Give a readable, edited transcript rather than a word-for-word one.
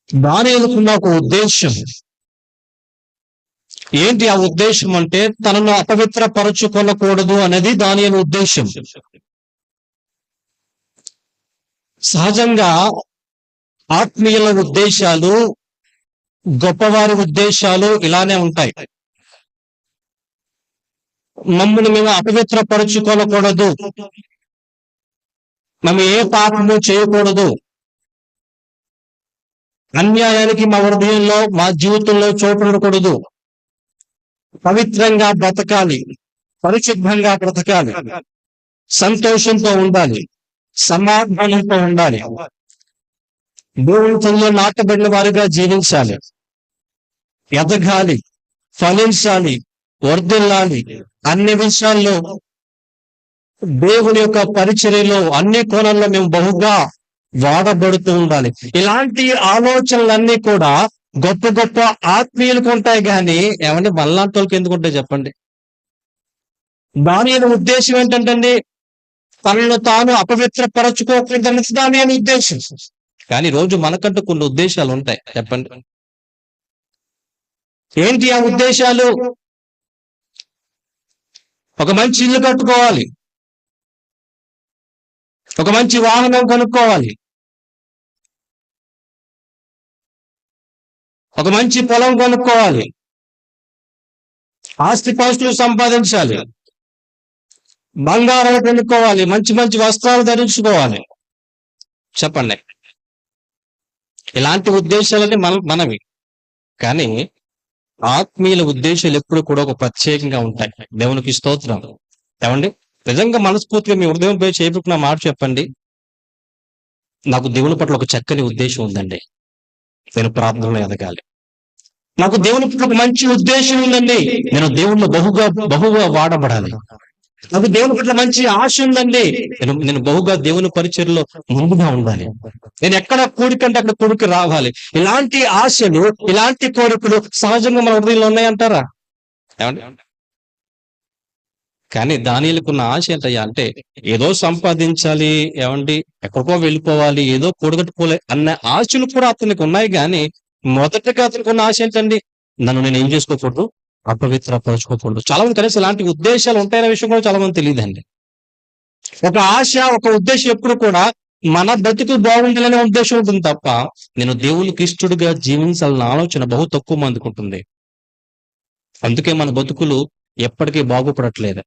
దానియేలుకున్న ఒక ఉద్దేశం. ఏంటి ఆ ఉద్దేశం అంటే, తనను అపవిత్రపరచుకొనకూడదు అనేది దానియేలు ఉద్దేశం. సహజంగా ఆత్మీయుల ఉద్దేశాలు, గొప్పవారి ఉద్దేశాలు ఇలానే ఉంటాయి. మమ్మల్ని మేము అపవిత్రపరచుకోనకూడదు, మేము ఏ పాపము చేయకూడదు, అన్యాయానికి మా హృదయంలో మా జీవితంలో చోటు ఉండకూడదు, పవిత్రంగా బ్రతకాలి, పరిశుభ్రంగా బ్రతకాలి, సంతోషంతో ఉండాలి, సమాధానంతో ఉండాలి, దేవునితో నాటబడిన వారిగా జీవించాలి, ఎదగాలి, ఫలించాలి, వర్ధిల్లాలి, అన్ని విషయాల్లో దేవుని యొక్క పరిచర్యలో అన్ని కోణాల్లో మేము బహుగా వాడబడుతూ ఉండాలి. ఇలాంటి ఆలోచనలన్నీ కూడా గొప్ప గొప్ప ఆత్మీయులకు ఉంటాయి, కానీ ఏమంటే మనలాంటి వాళ్ళకి ఎందుకు ఉంటాయి చెప్పండి? దానియేలు ఉద్దేశం ఏంటంటే, తనను తాను అపవిత్రపరచుకోకూడదనేది దానియేలు ఉద్దేశం. కానీ రోజు మనకంటూ కొన్ని ఉద్దేశాలు ఉంటాయి, చెప్పండి ఏంటి ఆ ఉద్దేశాలు? ఒక మంచి ఇల్లు కట్టుకోవాలి, ఒక మంచి వాహనం కొనుక్కోవాలి, ఒక మంచి పొలం కొనుక్కోవాలి, ఆస్తిపాస్తులు సంపాదించాలి, బంగారం కొనుక్కోవాలి, మంచి మంచి వస్త్రాలు ధరించుకోవాలి. చెప్పండి, ఇలాంటి ఉద్దేశాలన్నీ మనవి. కానీ ఆత్మీయుల ఉద్దేశాలు ఎప్పుడు కూడా ఒక ప్రత్యేకంగా ఉంటాయి. దేవునికి స్తోత్రం. ఏమండి, నిజంగా మనస్ఫూర్తిగా మీ హృదయం పోయి చేపుకున్న మాట చెప్పండి, నాకు దేవుని పట్ల ఒక చక్కని ఉద్దేశం ఉందండి, నేను ప్రార్థనలో ఎదగాలి. నాకు దేవుని పట్ల ఒక మంచి ఉద్దేశం ఉందండి, నేను దేవుణ్ణి బహుగా వాడబడాలి. నాకు దేవుని పట్ల మంచి ఆశ ఉందండి, నేను బహుగా దేవుని పరిచర్యలో ముందుగా ఉండాలి. నేను ఎక్కడ కోరికంటే అక్కడ కోరిక రావాలి. ఇలాంటి ఆశలు, ఇలాంటి కోరికలు సహజంగా మన హృదయంలో ఉన్నాయంటారా? ఏమండి, కానీ దానియేలుకున్న ఆశ ఏంటయ్యా అంటే, ఏదో సంపాదించాలి, ఏమండి ఎక్కడికో వెళ్ళిపోవాలి, ఏదో కూడగట్టుకోలే అన్న ఆశలు కూడా అతనికి ఉన్నాయి. కానీ మొదటగా అతనికి ఉన్న ఆశ ఏంటండి? నన్ను నేను ఏం చేసుకోకూడదు, అపవిత్రపరచుకోకూడదు. చాలా మంది కనీసం ఇలాంటి ఉద్దేశాలు ఉంటాయనే విషయం కూడా చాలా మంది తెలియదండి. ఒక ఆశ, ఒక ఉద్దేశం ఎప్పుడు కూడా మన బ్రతుకు బాగుండాలనే ఉద్దేశం ఉంటుంది తప్ప, నేను దేవునికి ఇష్టడుగా జీవించాలన్న ఆలోచన బహు తక్కువ మందికి ఉంటుంది. అందుకే మన బతుకులు ఎప్పటికీ బాగుపడట్లేదు.